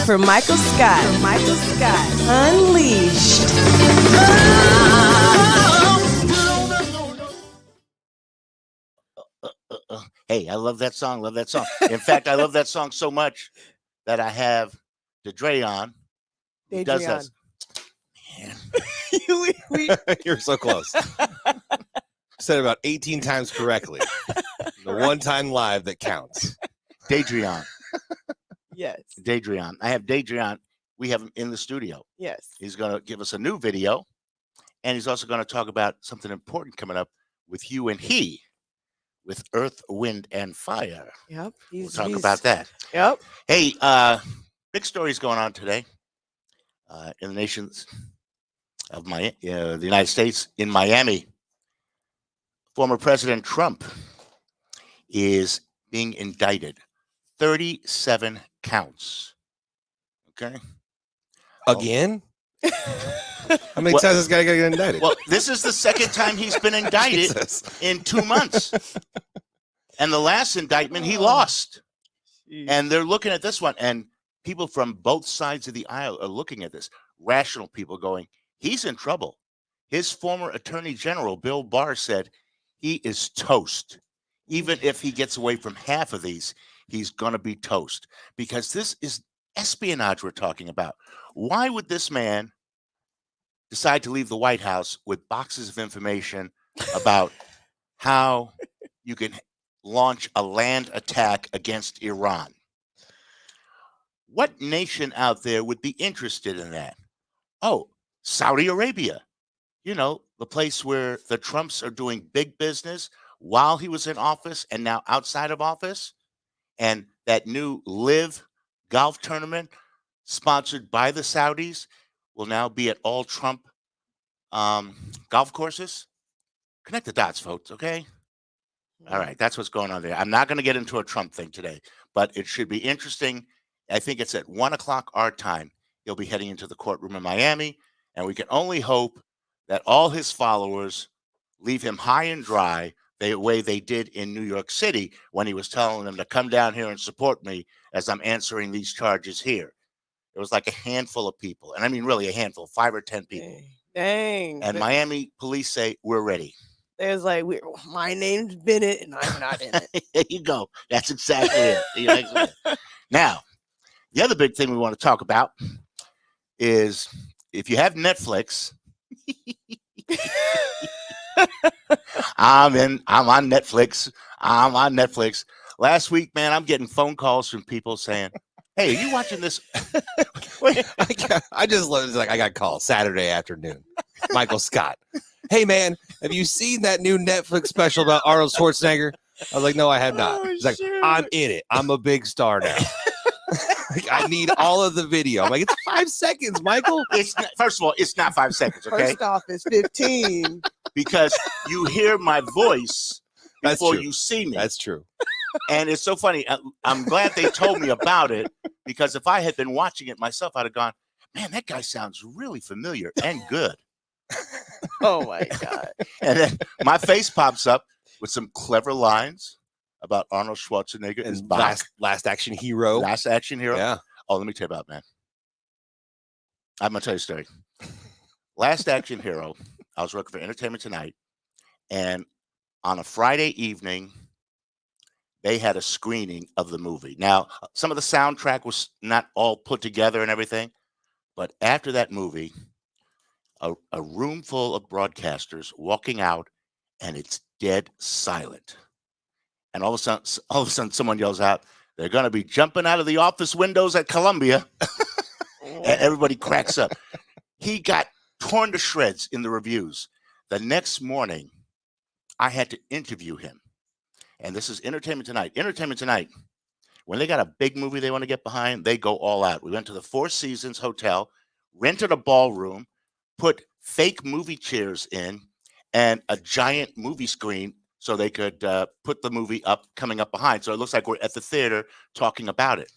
for Michael Scott. Unleashed. Hey, I love that song. Love that song. In fact, I love that song so much that I have the Dreion. Who does that? Man. You're so close. Said it about 18 times correctly. The one time live that counts. Dreion. Yes. Dreion. I have Dreion. We have him in the studio. Yes. He's going to give us a new video, and he's also going to talk about something important coming up with you and he, with Earth, Wind, and Fire. Yep. We'll talk about that. Yep. Hey, big stories going on today in the nations of the United States. In Miami, former President Trump is being indicted. 37 counts. Okay. Again? How many times this guy got to get indicted? Well, this is the second time he's been indicted in 2 months. And the last indictment, he lost. Jeez. And they're looking at this one. And people from both sides of the aisle are looking at this. Rational people going, he's in trouble. His former Attorney General, Bill Barr, said he is toast. Even if he gets away from half of these, he's going to be toast. Because this is espionage we're talking about. Why would this man decide to leave the White House with boxes of information about how you can launch a land attack against Iran? What nation out there would be interested in that? Oh, Saudi Arabia. You know, the place where the Trumps are doing big business while he was in office and now outside of office. And that new Live golf tournament sponsored by the Saudis will now be at all Trump golf courses. Connect the dots, folks, okay? All right, that's what's going on there. I'm not going to get into a Trump thing today, but it should be interesting. I think it's at 1 o'clock our time. He'll be heading into the courtroom in Miami, and we can only hope that all his followers leave him high and dry the way they did in New York City when he was telling them to come down here and support me as I'm answering these charges here. It was like a handful of people, and I mean really a handful, 5 or 10 people. Dang. And Miami police say, we're ready. There's like, my name's Bennett, and I'm not in it. There you go. That's exactly it. Now, the other big thing we want to talk about is if you have Netflix, I'm on Netflix. I'm on Netflix. Last week, man, I'm getting phone calls from people saying, hey, are you watching this? I just love it. Like I got called Saturday afternoon. Michael Scott. Hey, man, have you seen that new Netflix special about Arnold Schwarzenegger? I was like, no, I have not. Oh, He's like, shoot. I'm in it. I'm a big star now. Like, I need all of the video. I'm like, it's 5 seconds, Michael. It's not, first of all, it's not 5 seconds, okay? First off, it's 15. Because you hear my voice That's before true. you see me. That's true. And it's so funny. I'm glad they told me about it, because if I had been watching it myself, I'd have gone, man, that guy sounds really familiar and good. Oh, my God. And then my face pops up with some clever lines about Arnold Schwarzenegger And last action hero. Last action hero. Yeah. Oh, let me tell you about it, man. I'm going to tell you a story. Last action hero, I was working for Entertainment Tonight, and on a Friday evening, they had a screening of the movie. Now, some of the soundtrack was not all put together and everything, but after that movie, a room full of broadcasters walking out, and it's dead silent. And all of a sudden, someone yells out, they're going to be jumping out of the office windows at Columbia. And everybody cracks up. He got torn to shreds in the reviews. The next morning, I had to interview him. And this is Entertainment Tonight. Entertainment Tonight, when they got a big movie they want to get behind, they go all out. We went to the Four Seasons Hotel, rented a ballroom, put fake movie chairs in, and a giant movie screen so they could put the movie up, coming up behind. So it looks like we're at the theater talking about it.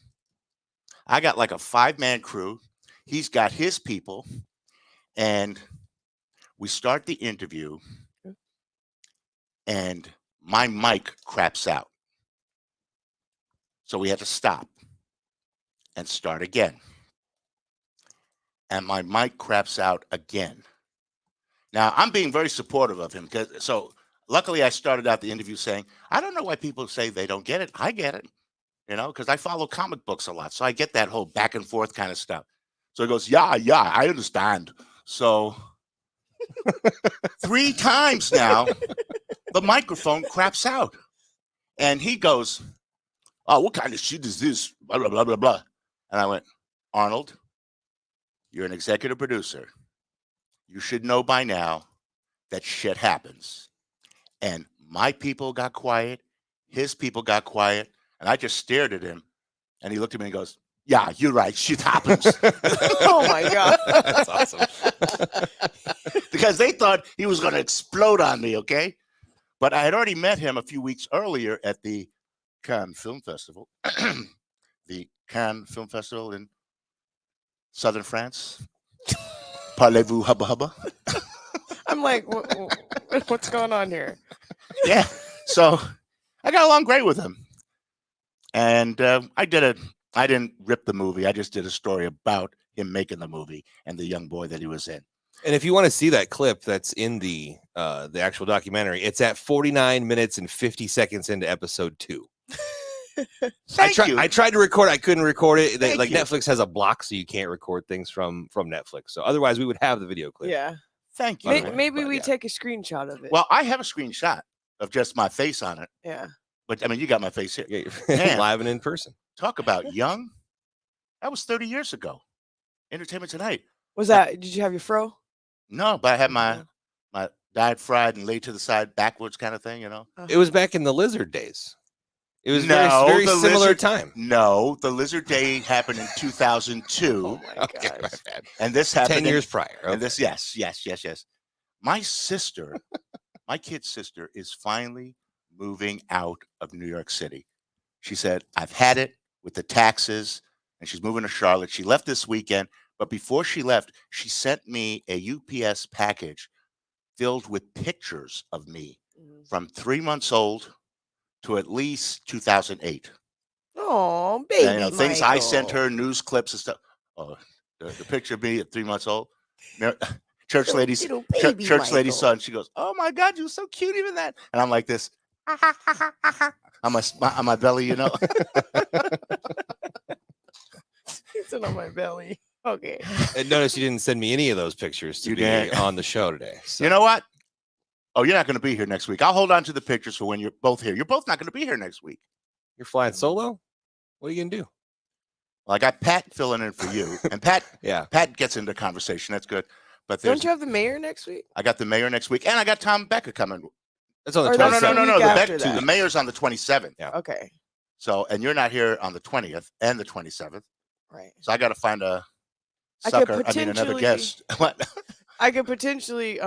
I got like a 5-man crew. He's got his people. And we start the interview, and my mic craps out. So we had to stop and start again. and my mic craps out again. Now, I'm being very supportive of him so luckily I started out the interview saying, I don't know why people say they don't get it. I get it, because I follow comic books a lot. So I get that whole back and forth kind of stuff. So he goes, yeah, I understand. So 3 times now, the microphone craps out. And he goes, oh, what kind of shit is this? Blah, blah, blah, blah, blah. And I went, Arnold, you're an executive producer. You should know by now that shit happens. And my people got quiet. His people got quiet. And I just stared at him. And he looked at me and goes, yeah, you're right. Shit happens. Oh, my God. That's awesome. Because they thought he was going to explode on me, okay? But I had already met him a few weeks earlier at the Cannes Film Festival. The Cannes Film Festival in southern France. Parlez-vous hubba hubba? I'm like, what's going on here? Yeah. So I got along great with him. And I didn't rip the movie. I just did a story about him making the movie and the young boy that he was in. And if you want to see that clip that's in the actual documentary, it's at 49 minutes and 50 seconds into episode 2. I tried to record. I couldn't record it. Netflix has a block, so you can't record things from Netflix. So otherwise, we would have the video clip. Yeah. Thank you. Maybe we take a screenshot of it. Well, I have a screenshot of just my face on it. Yeah. But I mean, you got my face here. Yeah, live and in person. Talk about young. That was 30 years ago. Entertainment Tonight. Was that? Did you have your fro? No, but I had my dyed, fried, and laid to the side backwards kind of thing. It was back in the Lizard days. It was No, very the similar Lizard- time. No, the Lizard Day happened in 2002, Oh my Okay, my gosh. bad. and this happened 10 years prior. And Okay. this, yes. My sister, my kid's sister, is finally moving out of New York City. She said, I've had it with the taxes, and she's moving to Charlotte. She left this weekend, but before she left, she sent me a UPS package filled with pictures of me from 3 months old to at least 2008. Oh, baby. And, things I sent Michael. her, news clips and stuff. Oh, the picture of me at 3 months old. Church lady Little baby church lady Michael. saw it, and she goes, "Oh my God, you're so cute, even that." And I'm like this on my belly, It's on my belly. Okay. And notice you didn't send me any of those pictures to You be didn't. on the show today. So. You know what? Oh, you're not going to be here next week. I'll hold on to the pictures for when you're both here. You're both not going to be here next week. You're flying solo? What are you gonna do? Well, I got Pat filling in for you, and Pat gets into conversation. That's good. But Don't you have the mayor next week? I got the mayor next week, and I got Tom Becker coming. That's on the Or that's 27th. the week after The that. mayor's on the 27th. Yeah. Okay. So, and you're not here on the 20th and the 27th. Right. So I got to find a I could sucker. I mean, another potentially- guest. What? I could potentially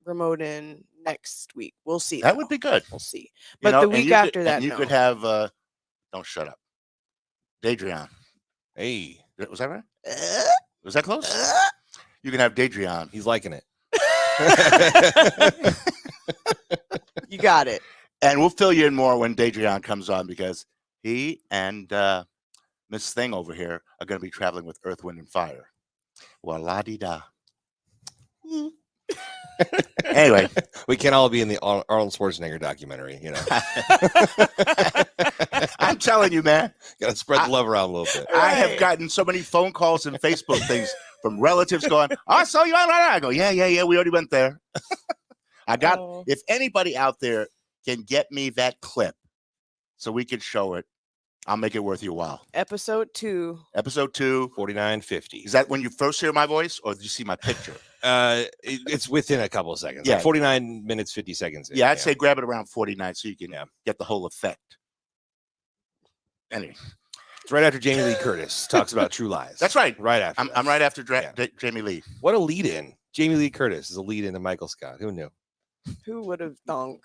remote in next week. We'll see. That though. would be good. We'll see. You But know, the and week you could- after that, and you no. could have. Don't shut up. Dreion. Hey, Was that right? Was that close? You can have Dreion. he's liking it. You got it. And we'll fill you in more when Dreion comes on, because he and Miss Thing over here are going to be traveling with Earth, Wind, and Fire. Well, la di da. Anyway, We can't all be in the Arnold Schwarzenegger documentary, I'm telling you, man, Got to spread the love around a little bit. I have Right. gotten so many phone calls and Facebook things from relatives going, "Oh, I saw you on that." I go, yeah, we already went there. I got. Oh. If anybody out there can get me that clip so we can show it, I'll make it worth your while. Episode 2. Episode 2. 49.50. Is that when you first hear my voice, or did you see my picture? It's within a couple of seconds. Yeah. Like 49 minutes, 50 seconds. in, Yeah, I'd say grab it around 49 so you can Yeah. get the whole effect. Anyway, it's right after Jamie Lee Curtis talks about True Lies. that's right. Right after. I'm that. right after Yeah. Jamie Lee. What a lead in. Jamie Lee Curtis is a lead in to Michael Scott. Who knew? Who would have thunk?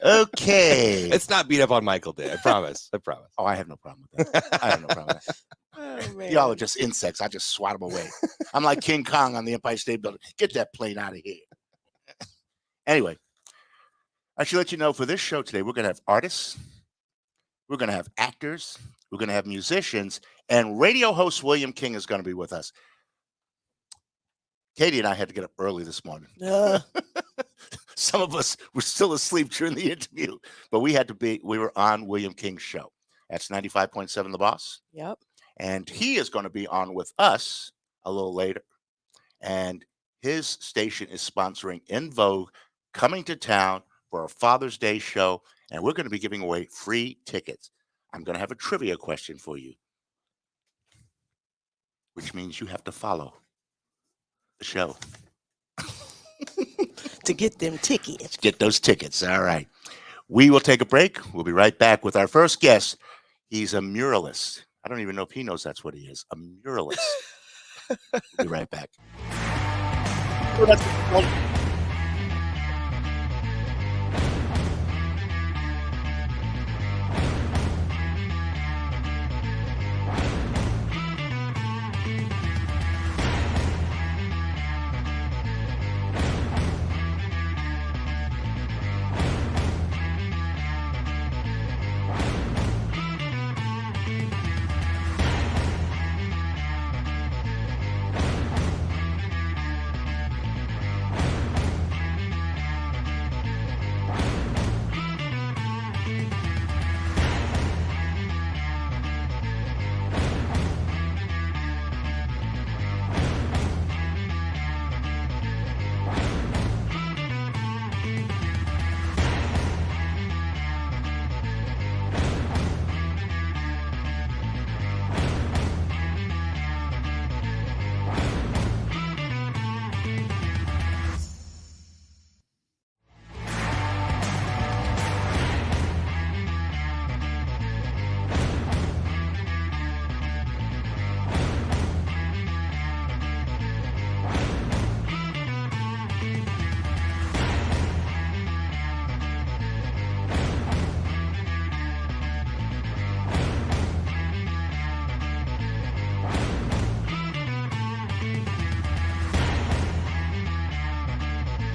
Okay. It's not beat up on Michael Day. I promise. Oh, I have no problem with that. I have no problem with that. Oh, man. Y'all are just insects. I just swat them away. I'm like King Kong on the Empire State Building. Get that plane out of here. Anyway, I should let you know for this show today, we're going to have artists, we're going to have actors, we're going to have musicians, And radio host William King is going to be with us. Katie and I had to get up early this morning. Some of us were still asleep during the interview, but we were on William King's show. That's 95.7 The Boss. Yep. And he is going to be on with us a little later. And his station is sponsoring In Vogue coming to town for a Father's Day show. And we're going to be giving away free tickets. I'm going to have a trivia question for you, which means you have to follow the show To get them tickets. get those tickets. All right. We will take a break. We'll be right back with our first guest. He's a muralist. I don't even know if he knows that's what he is. A muralist. We'll be right back.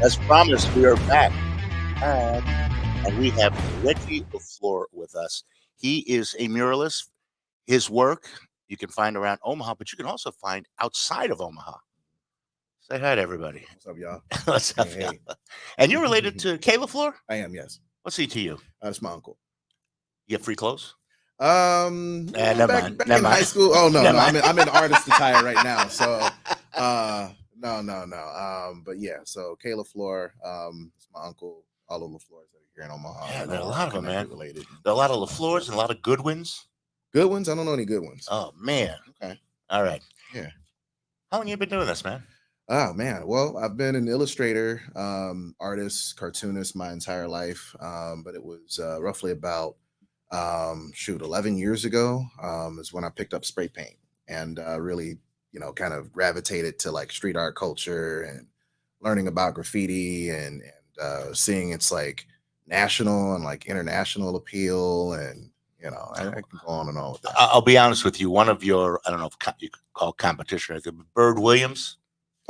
As promised, we are back. And we have Reggie LeFlore with us. He is a muralist. His work you can find around Omaha, but you can also find outside of Omaha. Say hi to everybody. What's up, y'all? What's up, Hey, y'all? hey. And you're related to Kay LeFlore? I am, yes. What's he to you? That's my uncle. You get free clothes? Never mind. Back Never in mind. high school. Oh no, Never no, mind. I'm in artist attire right now. So, no. But yeah. So, Kay LeFlore, it's my uncle. All of LeFlores that are here in Omaha. Yeah, there are a lot of them, man. Related. There are a lot of LeFlores and a lot of Goodwins. Good ones. I don't know any good ones. Oh, man. Okay. All right. Yeah. How long you been doing this, man? Oh man, well, I've been an illustrator, artist, cartoonist my entire life. But it was roughly about 11 years ago is when I picked up spray paint and really, kind of gravitated to like street art culture and learning about graffiti and seeing its like national and like international appeal. And I can go on and on with that. I'll be honest with you. One of your, I don't know if you could call competition, Bird Williams.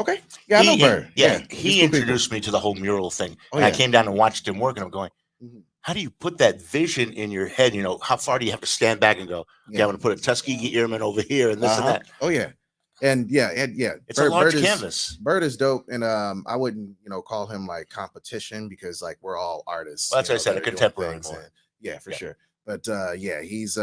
Okay. Yeah, I know Bird. Yeah, he's he cool people. introduced me to the whole mural thing. Oh, and I yeah. came down and watched him work, and I'm going, Mhm. how do you put that vision in your head? How far do you have to stand back and go, okay, I'm going to put a Tuskegee Airman over here and this and that. Oh yeah. And yeah. It's a large canvas. Bird is dope, and I wouldn't call him like competition because like we're all artists. Well, that's what I said, that a are doing contemporary things, more. and- yeah, for sure. But yeah, he's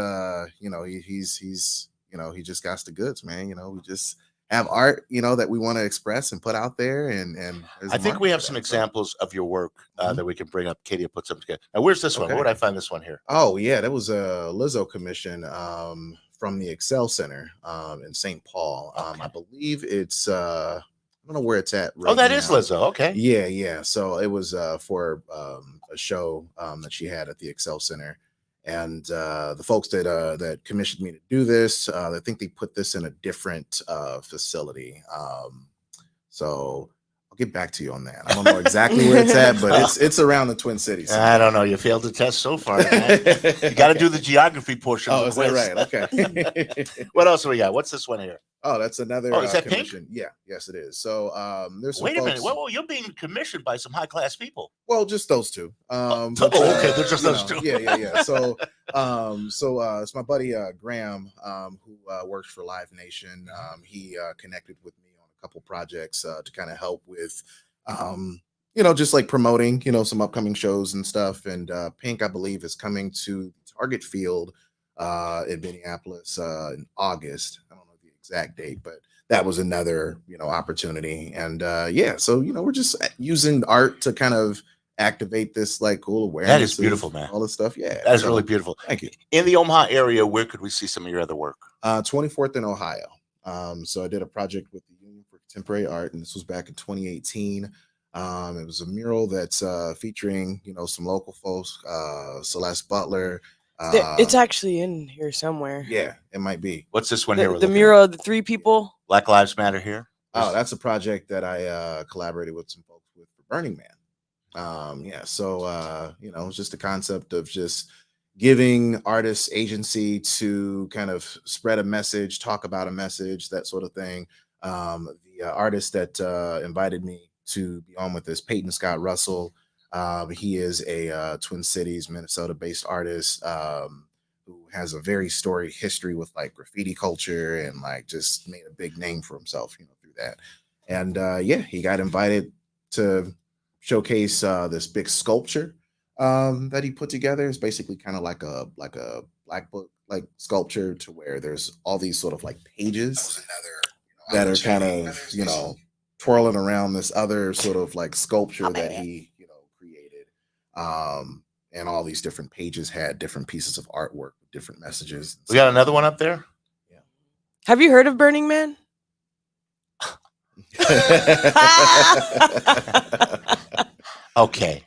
he's he just got the goods, man. We just have art that we want to express and put out there, and there's I a think market we for have some that, so. examples of your work Mhm. that we can bring up. Katie put some together. Now, where's this one? Okay. Where would I find this one here? Oh yeah, that was a Lizzo commission from the Excel Center in St. Paul. Okay. I believe it's I don't know where it's at right Oh, that is now. Lizzo. Okay. Yeah. So it was for a show that she had at the Excel Center, and the folks that commissioned me to do this, I think they put this in a different facility. So I'll get back to you on that. I don't know exactly where it's at, but it's around the Twin Cities. I don't know. You failed the test so far. Man. You got to do the geography portion. Oh, of is the that quiz. right? Okay. What else do we got? What's this one here? Oh, that's another Oh, is that Pink? commission. Yeah, yes, it is. So there's some Wait a minute. folks. Well, you're being commissioned by some high class people. Well, just those two. Oh, But, okay, they're just you those know, two. Yeah. So it's my buddy Graham, who works for Live Nation. He connected with me on a couple projects to kind of help with just like promoting, some upcoming shows and stuff. And Pink, I believe, is coming to Target Field in Minneapolis in August. I don't know the exact date, but that was another opportunity. And so we're just using art to kind of activate this like cool awareness. That is beautiful, man. All this stuff. Yeah, That is really beautiful. Thank you. In the Omaha area, where could we see some of your other work? 24th in Ohio. So I did a project with the Union for Contemporary Art, and this was back in 2018. It was a mural that's featuring some local folks, Celeste Butler. It's actually in here somewhere. Yeah, it might be. What's this one here? The mural of the three people. Black Lives Matter here. Oh, that's a project that I collaborated with some folks with for Burning Man. It's just the concept of just giving artists agency to kind of spread a message, talk about a message, that sort of thing. The artist that invited me to be on with this, Peyton Scott Russell. He is a Twin Cities, Minnesota-based artist who has a very storied history with like graffiti culture and like just made a big name for himself, through that. And he got invited to showcase this big sculpture that he put together. It's basically kind of like a black book like sculpture, to where there's all these sort of like pages that are kind of twirling around this other sort of like sculpture that he created. And all these different pages had different pieces of artwork with different messages. We got another one up there. Yeah. Have you heard of Burning Man? Okay.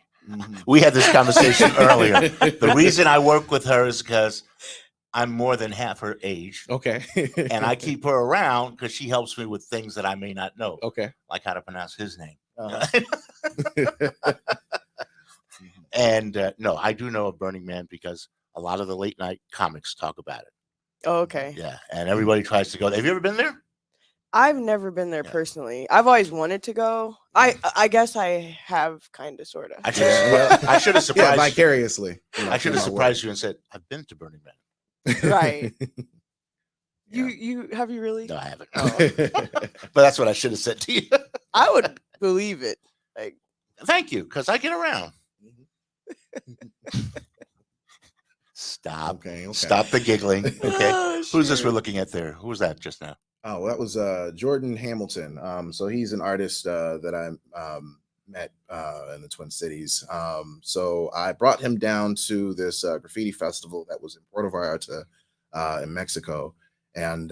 We had this conversation earlier. The reason I work with her is because I'm more than half her age. Okay. And I keep her around because she helps me with things that I may not know. Okay. Like how to pronounce his name. Uh-huh. And no, I do know of Burning Man because a lot of the late night comics talk about it. Oh, okay. Yeah. And everybody tries to go. Have you ever been there? I've never been there personally. I've always wanted to go. I guess I have kind of, sort of. I should have surprised you. Vicariously. I should have surprised you and said, I've been to Burning Man. Right. Yeah. You have you really? No, I haven't. Oh. But that's what I should have said to you. I would believe it. Like, Thank you, because I get around. Stop. Okay. Stop the giggling. Okay. Oh, Who's this shit. we're looking at there? Who was that just now? Oh, that was Jordan Hamilton. So he's an artist that I met in the Twin Cities. So I brought him down to this graffiti festival that was in Puerto Vallarta in Mexico. And,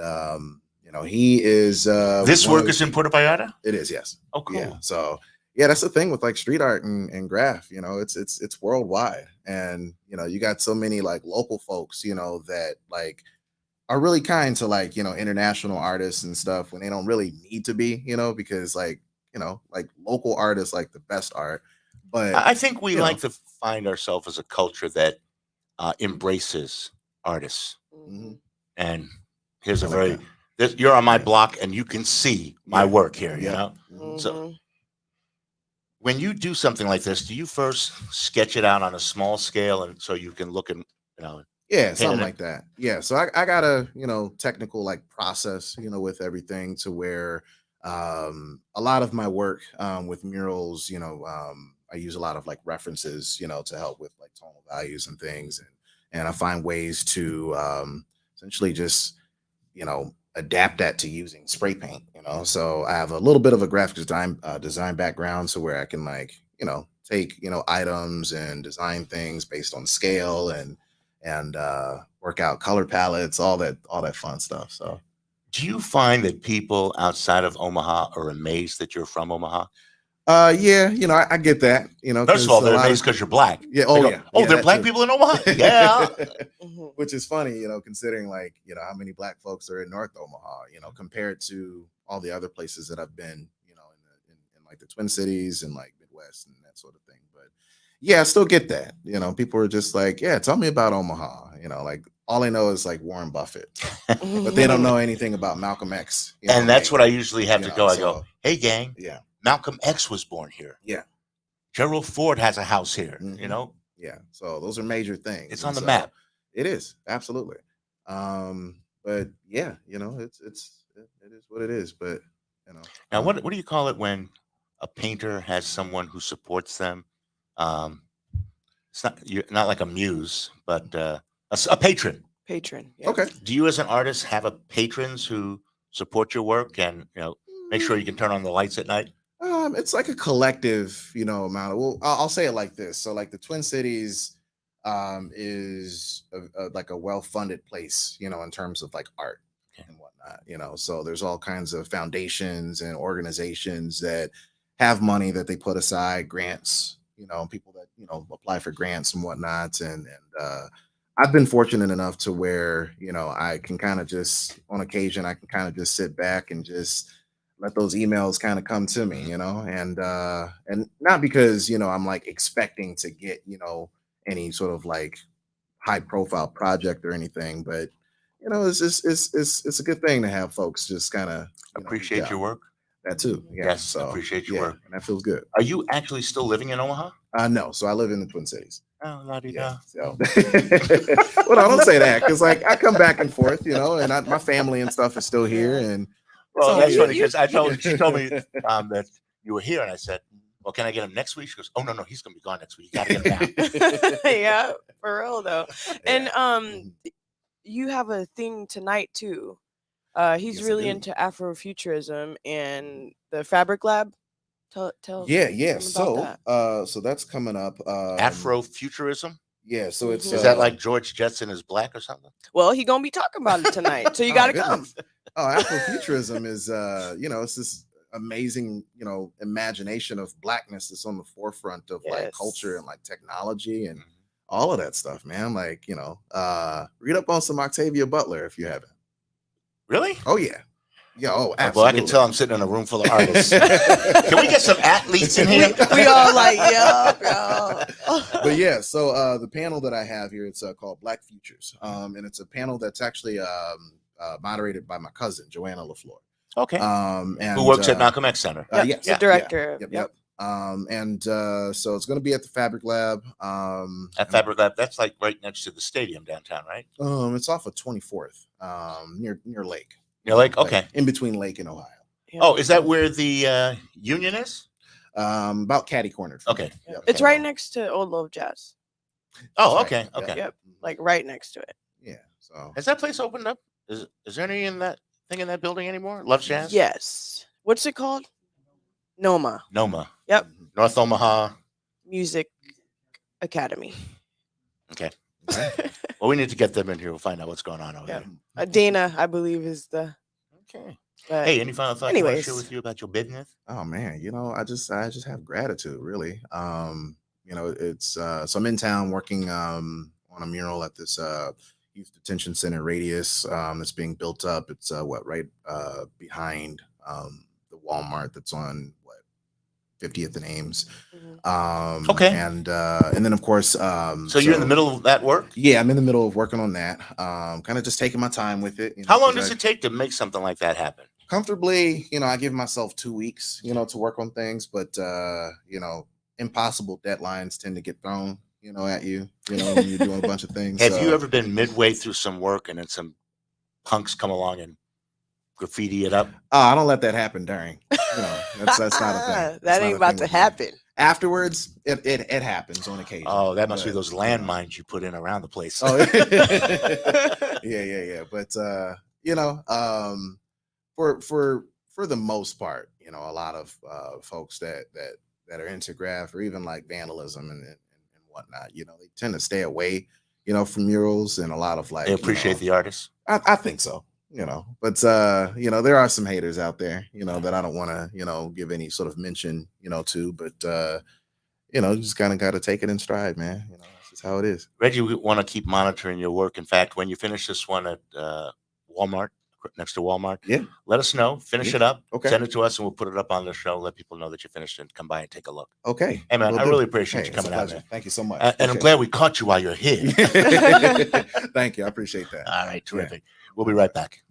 he is... This work is in Puerto Vallarta? It is, yes. Oh, cool. Yeah. So, yeah, that's the thing with like street art and graph, it's worldwide. And, you got so many like local folks, that like are really kind to like, international artists and stuff when they don't really need to be, because like local artists like the best art. But I think we like to find ourselves as a culture that embraces artists. Mhm. And here's I a like very, that. you're on my block and you can see my Yeah. work here, you Yeah. know? Mhm. So Mhm. when you do something like this, do you first sketch it out on a small scale and so you can look and, Yeah, something it. like that. Yeah. So I got a, technical like process, with everything to where a lot of my work with murals, I use a lot of like references, to help with like tonal values and things. And I find ways to essentially just, adapt that to using spray paint, So I have a little bit of a graphic design background, so where I can like, take, items and design things based on scale and work out color palettes, all that fun stuff. So do you find that people outside of Omaha are amazed that you're from Omaha? yeah, I get that, First of all, 'cause a they're lot amazed because you're black. yeah, They oh go, yeah. Oh, yeah, there are that black too. people in Omaha? Yeah. Mhm. Which is funny, considering like, how many black folks are in North Omaha, compared to all the other places that I've been, in like the Twin Cities and like Midwest and that sort of thing. But yeah, I still get that. People are just like, yeah, tell me about Omaha. Like all they know is like Warren Buffett, but they don't know anything about Malcolm X. You know, And that's like, what I usually have you to know, go. I so, go, hey, gang, yeah, Malcolm X was born here. yeah, Gerald Ford has a house here. You mhm, know, yeah. So those are major things. it's And on the so map. it is absolutely. But yeah, you know, it is what it is. But you know, Now, what do you call it when a painter has someone who supports them? Um, it's not not like a muse, but a patron. Patron. Yeah. okay. Do you, as an artist, have a patrons who support your work and make sure you can turn on the lights at night? It's like a collective, you know, amount of. Well, I'll say it like this. So, like the Twin Cities, is like a well-funded place, you know, in terms of like art Okay. and whatnot. You know, so there's all kinds of foundations and organizations that have money that they put aside, grants. You know, people that apply for grants and whatnot, and I've been fortunate enough to where I can kind of just on occasion I can kind of just sit back and just let those emails kind of come to me, and not because I'm like expecting to get any sort of like high profile project or anything, but it's a good thing to have folks just kind of Appreciate your work. that too. Yeah, Yes, so appreciate your yeah, work. and that feels good. Are you actually still living in Omaha? No, so I live in the Twin Cities. Oh, la di Yeah. da. So, well, no, don't say that because like I come back and forth, and my family and stuff is still here, Yeah. and Well, So that's you- funny you- because she told me that you were here, and I said, "Well, can I get him next week?" She goes, "Oh no, he's going to be gone next week. You got to get him now." Yeah, for real though. And Mhm. you have a thing tonight too. He's Yes, I really do. into Afrofuturism and the Fabric Lab. Tell Yeah, them about that. so that's coming up. Afrofuturism. Yeah, so it's Mhm. Is that like George Jetson is black or something? Well, he gonna be talking about it tonight, so you Oh, gotta come. goodness. Afrofuturism is it's this amazing imagination of blackness that's on the forefront of like culture Yes. and like technology and Mhm. all of that stuff, man. Like read up on some Octavia Butler if you haven't. Really? Oh yeah, yeah. Oh, Well, absolutely. I can tell I'm sitting in a room full of artists. Can we get some athletes in here? We all like, yeah. But yeah, so the panel that I have here, it's called Black Futures, and it's a panel that's actually moderated by my cousin Joanna LeFlore. Okay. And Who works at Malcolm X Center? Yep, yes, the director. Yep. So it's going to be at the Fabric Lab. At Fabric Lab, that's like right next to the stadium downtown, right? It's off of 24th, near Lake. You're like, okay. In between Lake and Ohio. Yep. Oh, is that where the Union is? About catty cornered. from Okay. there. Yep. It's right next to Old Love Jazz. Oh, That's okay. right. Okay. Yep, like right next to it. Yeah. So Has that place opened up? Is there any in that thing in that building anymore? Love Jazz? Yes. What's it called? Noma Noma. Yep. North Omaha. Music Academy. Okay. okay. Well, we need to get them in here. We'll find out what's going on over Yeah. there. Dana, I believe, is the. Okay. But Hey, any final thoughts you want to anyways. share with you about your business? Oh man, I just have gratitude, really. It's so I'm in town working on a mural at this youth detention center Radius that's being built up. It's right behind the Walmart that's on 50th and Ames. Mhm. Okay. And then of course So you're in the middle of that work? Yeah, I'm in the middle of working on that. Kind of just taking my time with it. How long does it take to make something like that happen? Comfortably, I give myself 2 weeks, to work on things, but impossible deadlines tend to get thrown, at you, when you're doing a bunch of things. Have you ever been midway through some work and then some punks come along and graffiti it up? I don't let that happen during. That's not a thing. That ain't about to happen. Afterwards, it happens on occasion. Oh, that must be but, those landmines you put in around the place. Oh, yeah. But for the most part, a lot of folks that are into graph or even like vandalism and whatnot, they tend to stay away, from murals and a lot of like They appreciate the artists. I think so, but there are some haters out there, that I don't want to, give any sort of mention, to, but you just kind of got to take it in stride, man. That's just how it is. Reggie, we want to keep monitoring your work. In fact, when you finish this one at Walmart next to Walmart. Yeah. Let us know. Finish Yeah. it up. Okay. Send it to us, and we'll put it up on the show. Let people know that you finished and come by and take a look. Okay. Hey, man, Will I do. really appreciate Hey, you it's a coming out, pleasure. man. Thank you so much. And I'm Appreciate glad we caught you while you're here. it. Thank you. I appreciate that. All right, terrific. We'll be right back.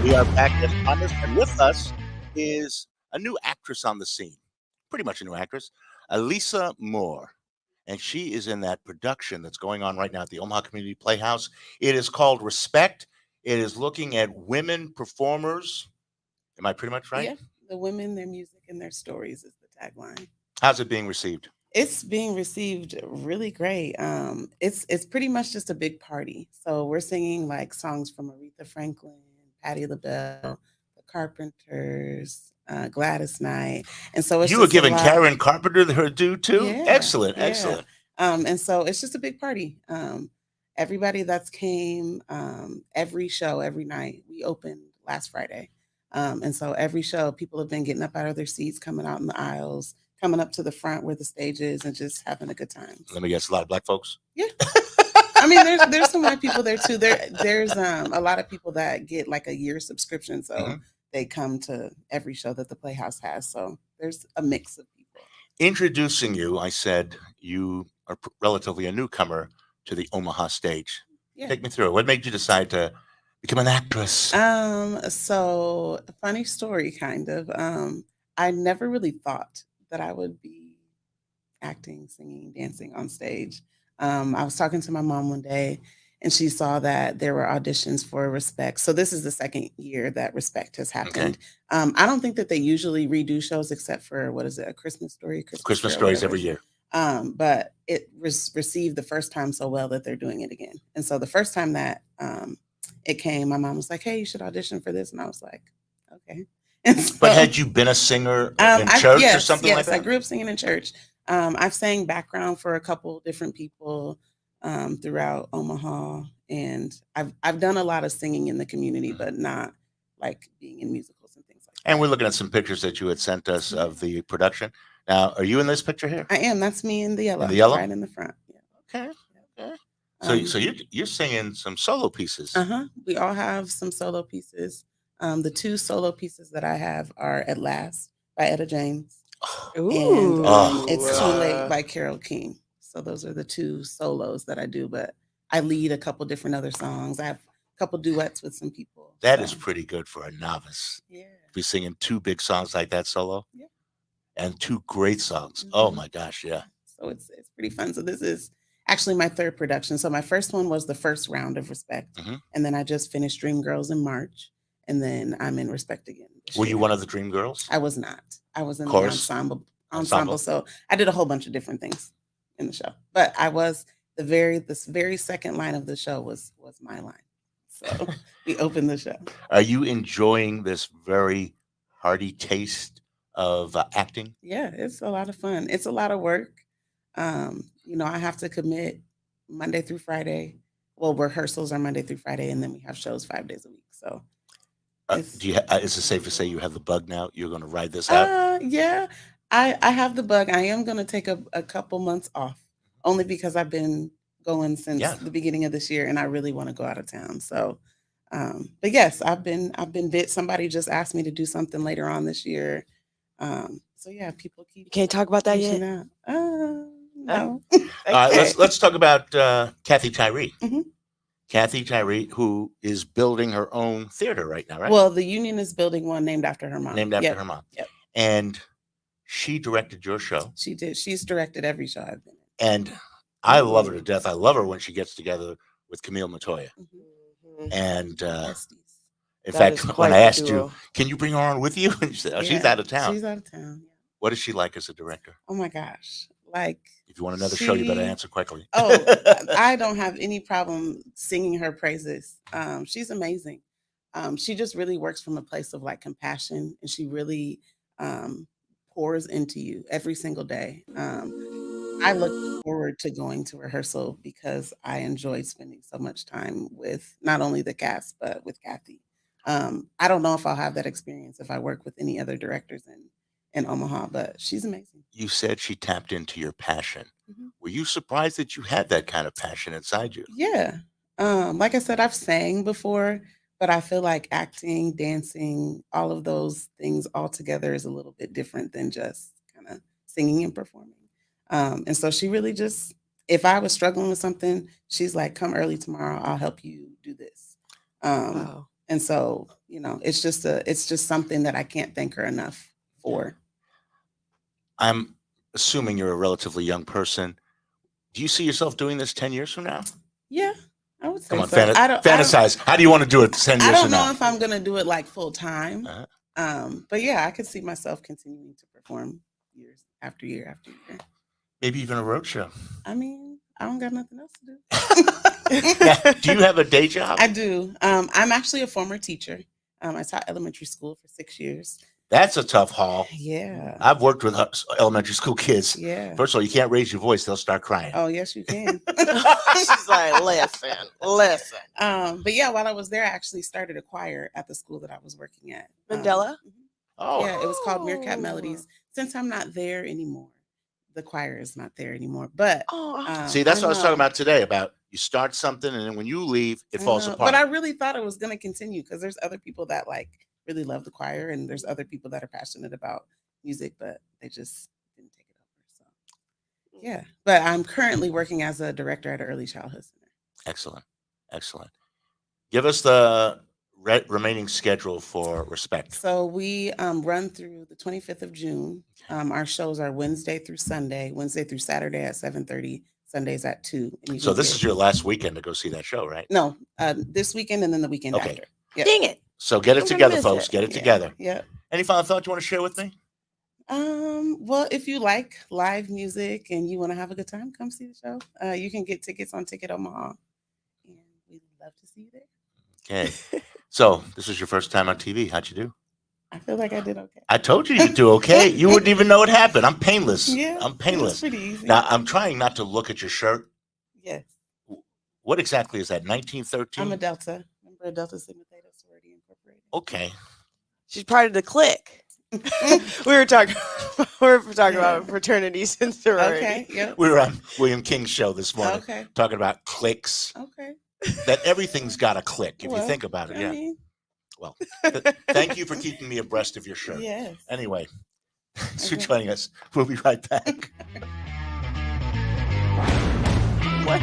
We are back as promised, and with us is a new actress on the scene, pretty much a new actress, Alisa Moore. And she is in that production that's going on right now at the Omaha Community Playhouse. It is called Respect. It is looking at women performers. Am I pretty much right? Yeah, the women, their music, and their stories is the tagline. How's it being received? It's being received really great. It's pretty much just a big party. So we're singing like songs from Aretha Franklin, Patti LaBelle, the Carpenters, Gladys Knight, and so it's You were just a giving lot- Karen Carpenter her due too? Yeah, Excellent, yeah. excellent. And so it's just a big party. Everybody that's came, every show, every night. We opened last Friday. And so every show, people have been getting up out of their seats, coming out in the aisles, coming up to the front where the stage is, and just having a good time. Let me guess, a lot of black folks? Yeah. I mean, there's some white people there too. There's a lot of people that get like a year subscription, so they come to every show that the Playhouse has. So there's a mix of people. Introducing you, I said you are relatively a newcomer to the Omaha stage. Yeah. Take me through it. What made you decide to become an actress? So a funny story, kind of. I never really thought that I would be acting, singing, dancing on stage. I was talking to my mom one day, and she saw that there were auditions for Respect. So this is the second year that Respect has happened. I don't think that they usually redo shows except for, what is it, A Christmas Story? Christmas Carol, stories whatever. every year. But it received the first time so well that they're doing it again. And so the first time that it came, my mom was like, "Hey, you should audition for this." And I was like, "Okay." And so, But had you been a singer in church or something like that? Yes, I grew up singing in church. I've sang background for a couple different people throughout Omaha, and I've done a lot of singing in the community, but not like being in musicals and things like that. And we're looking at some pictures that you had sent us of the production. Now, are you in this picture here? I am. That's me in the yellow. In the yellow? Right in the front. Yeah. Okay. Okay. So you're singing some solo pieces. We all have some solo pieces. The two solo pieces that I have are At Last by Etta James and It's Too Late by Carole King. So those are the two solos that I do, but I lead a couple different other songs. I have a couple duets with some people. That is pretty good for a novice. Yeah. To be singing two big songs like that solo. Yeah. And two great songs. Oh my gosh, yeah. So it's pretty fun. So this is actually my third production. So my first one was the first round of Respect. And then I just finished Dreamgirls in March. And then I'm in Respect again. Were you one of the Dream Girls? I was not. I was in the ensemble. So I did a whole bunch of different things in the show. But I was this very second line of the show was my line. So we opened the show. Are you enjoying this very hearty taste of acting? Yeah, it's a lot of fun. It's a lot of work. I have to commit Monday through Friday. Well, rehearsals are Monday through Friday, and then we have shows 5 days a week. So is it safe to say you have the bug now? You're going to ride this out? Yeah, I have the bug. I am going to take a couple months off, only because I've been going since Yeah. the beginning of this year, and I really want to go out of town. So, but yes, I've been bit. Somebody just asked me to do something later on this year. So yeah, people keep. You can't talk about that reaching yet. out. No. Okay. Let's talk about Kathy Tyree. Mhm. Kathy Tyree, who is building her own theater right now, right? Well, the union is building one named after her mom. Named after Yep. her mom. Yep. And she directed your show. She did. She's directed every show I've been in. And I love her to death. I love her when she gets together with Camille Montoya. Mhm. And Besties. in That is fact, quite when I the asked duo. you, can you bring her on with you? And she said, oh, she's Yeah, out of town. She's out of town. Yeah. What is she like as a director? Oh my gosh. Like, If you want another show, you better she- answer quickly. oh, I don't have any problem singing her praises. She's amazing. She just really works from a place of like compassion, and she really pours into you every single day. I look forward to going to rehearsal because I enjoy spending so much time with not only the cast but with Kathy. I don't know if I'll have that experience if I work with any other directors in Omaha, but she's amazing. You said she tapped into your passion. Mhm. Were you surprised that you had that kind of passion inside you? Yeah. Like I said, I've sang before, but I feel like acting, dancing, all of those things all together is a little bit different than just kind of singing and performing. And so she really just, if I was struggling with something, she's like, come early tomorrow, I'll help you do this. Wow. And so, it's just something that I can't thank her enough for. I'm assuming you're a relatively young person. Do you see yourself doing this 10 years from now? Yeah, I would say Come on, so. fantasize. How do you want to do it 10 I years don't from know now? if I'm gonna do it like full time. Uh-huh. But yeah, I could see myself continuing to perform years after year after year. Maybe even a road show. I mean, I don't got nothing else to do. Now, do you have a day job? I do. I'm actually a former teacher. I taught elementary school for 6 years. That's a tough haul. Yeah. I've worked with elementary school kids. Yeah. First of all, you can't raise your voice; they'll start crying. Oh, yes, you can. She's like, listen. But yeah, while I was there, I actually started a choir at the school that I was working at. Mandela? Oh, Yeah, it was called Meerkat Melodies. Since I'm not there anymore, the choir is not there anymore. But see, that's I what I was talking know. about today. About you start something, and then when you leave, it I falls know, apart. But I really thought it was going to continue because there's other people that like really love the choir, and there's other people that are passionate about music, but they just didn't take it over. So yeah, but I'm currently working as a director at an early childhood center. Excellent, excellent. Give us the remaining schedule for Respect. So we run through the 25th of June. Our shows are Wednesday through Saturday at 7:30, Sundays at 2. And you So can this get- is your last weekend to go see that show, right? No, this weekend and then the weekend Okay. after. Yep. Dang it. So get it I'm gonna together, miss folks. it. Get it Yeah, together. Yep. Any final thought you want to share with me? Well, if you like live music and you want to have a good time, come see the show. You can get tickets on Ticket Omaha, and we'd love to see you there. Okay. So this was your first time on TV. How'd you do? I feel like I did okay. I told you you'd do okay. You wouldn't even know it happened. I'm painless. Yeah, I'm it was painless. pretty easy. Now I'm trying not to look at your shirt. Yes, What exactly is that? 1913? I'm a Delta. Remember a Delta Sigma Theta sorority incorporated. Okay. She's part of the clique. we were talking about fraternities and sororities. Okay. Yep. We were on William King's show this morning Okay. talking about cliques. Okay. That everything's got a click if you Well, think about it. I Yeah. mean, Well, thank you for keeping me abreast of your shirt. yes. Anyway, thanks for Okay. joining us. We'll be right back. What?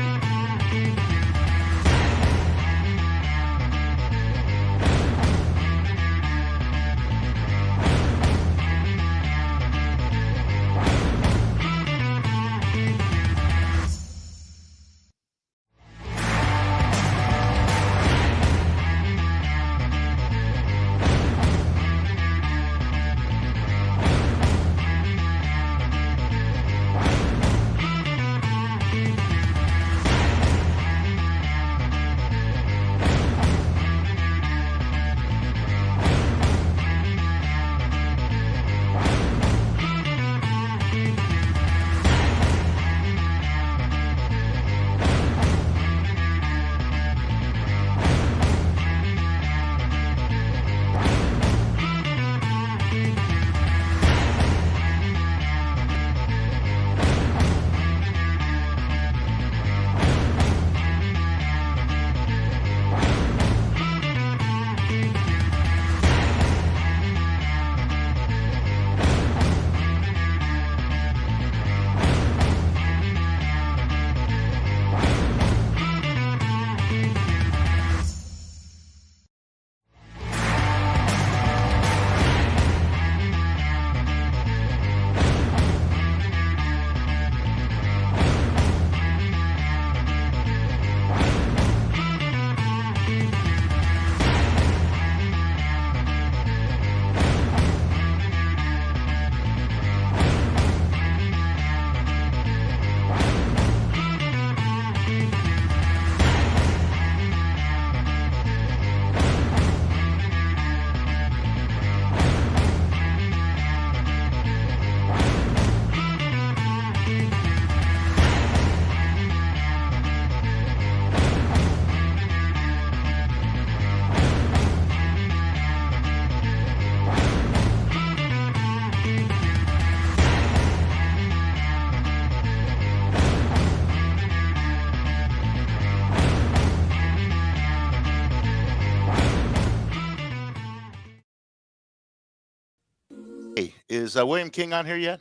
Hey, is William King on here yet?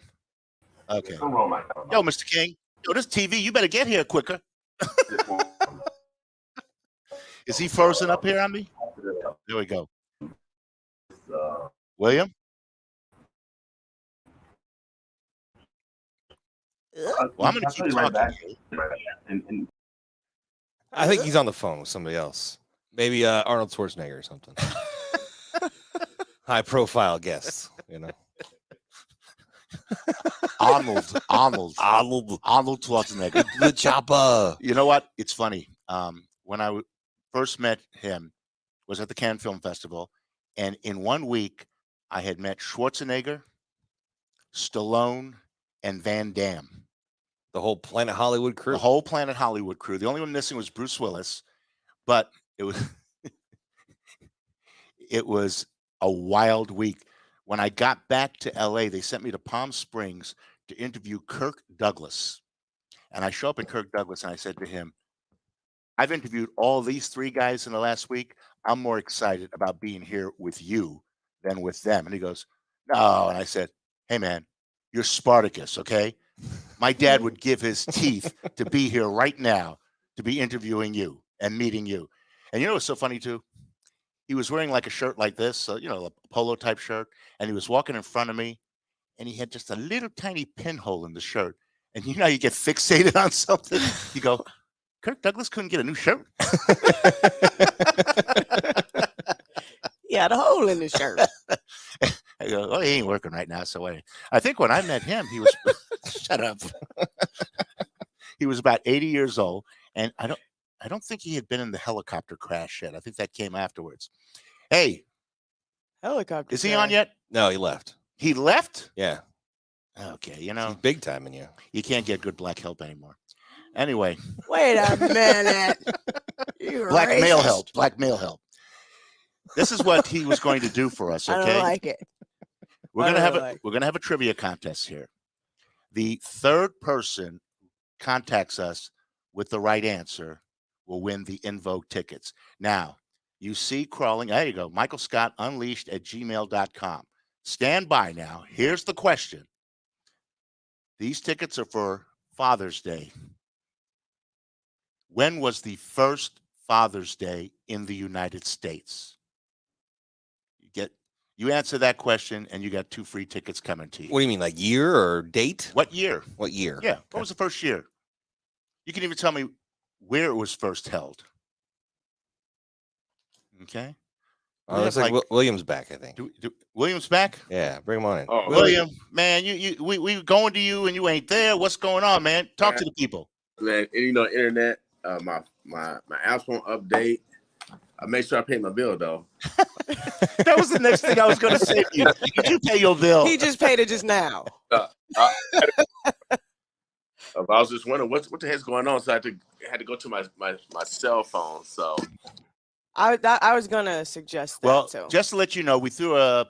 Okay. Yo, Mr. King. Yo, this TV, you better get here quicker. Is he frozen up here on me? There we go. William? Well, I'm going to keep talking. I think he's on the phone with somebody else. Maybe Arnold Schwarzenegger or something. High profile guests, you know. Arnold Schwarzenegger. The chopper. You know what? It's funny. When I first met him was at the Cannes Film Festival, and in 1 week, I had met Schwarzenegger, Stallone, and Van Damme. The whole Planet Hollywood crew. The whole Planet Hollywood crew. The only one missing was Bruce Willis, but it was it was a wild week. When I got back to LA, they sent me to Palm Springs to interview Kirk Douglas. And I show up in Kirk Douglas and I said to him, I've interviewed all these 3 guys in the last week. I'm more excited about being here with you than with them. And he goes, no. And I said, hey, man, you're Spartacus, okay? My dad would give his teeth to be here right now to be interviewing you and meeting you. And you know what's so funny, too? He was wearing like a shirt like this, you know, a polo type shirt. And he was walking in front of me and he had just a little tiny pinhole in the shirt. And you know, how you get fixated on something. You go, Kirk Douglas couldn't get a new shirt. He had a hole in his shirt. I go, oh, he ain't working right now. So I think when I met him, he was shut up. He was about 80 years old, and I don't think he had been in the helicopter crash yet. I think that came afterwards. Hey, Helicopter. is he on yet? No, he left. He left? Yeah. Okay, you know, He's big time in you. you can't get good black help anymore. Anyway, Wait a minute. You're black male racist. help. Black male help. This is what he was going to do for us. I Okay, don't like it. we're I gonna don't have like- we're gonna have a trivia contest here. The third person contacts us with the right answer will win the In Vogue tickets. Now, you see crawling. There you go. Michael Scott Unleashed at gmail.com. Stand by now. Here's the question. These tickets are for Father's Day. When was the first Father's Day in the United States? You answer that question and you got 2 free tickets coming to you. What do you mean, like year or date? What year? What year? Yeah. What was the first year? You can even tell me where it was first held. Okay. Oh, looks like William's back, I think. William's back? Yeah, bring him on in. Oh, William, man, we going to you and you ain't there. What's going on, man? Talk to the people. man, and you know, internet. My apps won't update. I make sure I pay my bill though. That was the next thing I was going to say to you. Did you pay your bill? He just paid it just now. I was just wondering what the heck's going on, so I had to go to my cell phone. So I was gonna suggest that. Well, so. just to let you know, we threw a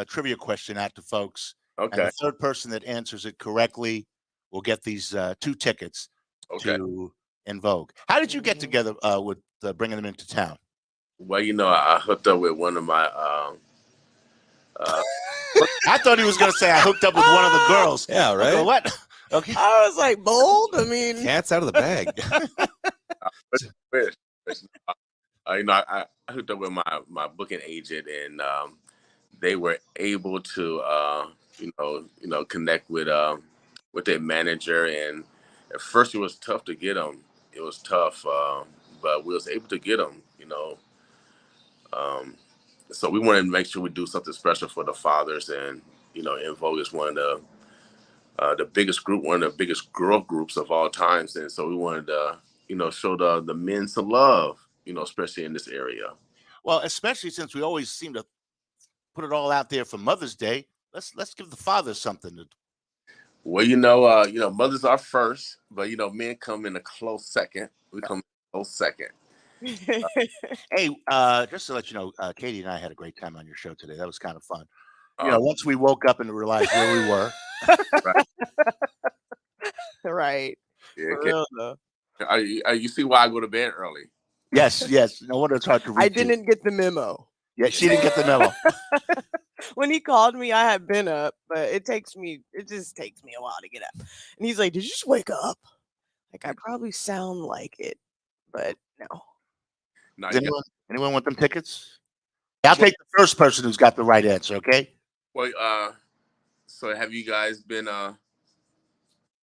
trivia question out to folks. And okay, the third person that answers it correctly will get these 2 tickets okay. to In Vogue. How did you get together with bringing them into town? Well, you know, I hooked up with one of my I thought he was going to say I hooked up with one of the girls. Yeah, I right. go, what? Okay. I was like bold. I mean, Cat's out of the bag. you know, I hooked up with my booking agent, and they were able to you know connect with their manager. And at first, it was tough to get them. It was tough, but we was able to get them. You know, so we wanted to make sure we do something special for the fathers, and you know, In Vogue is one of the biggest group, one of the biggest girl groups of all times, and so we wanted to, you know, show the men some love, you know, especially in this area. Well, especially since we always seem to put it all out there for Mother's Day. Let's give the fathers something to. Well, you know, mothers are first, but you know, men come in a close second. We come in a close second. Hey, just to let you know, Katie and I had a great time on your show today. That was kind of fun. You know, Um, once we woke up and realized where we were. right. yeah, For real, though. you see why I go to bed early? Yes. No wonder it's hard to read. I you. didn't get the memo. Yeah, she didn't get the memo. When he called me, I had been up, but it just takes me a while to get up. And he's like, "Did you just wake up?" Like, I probably sound like it, but no. No, Does you got, anyone want them tickets? I'll take the first person who's got the right answer, okay? well, so have you guys been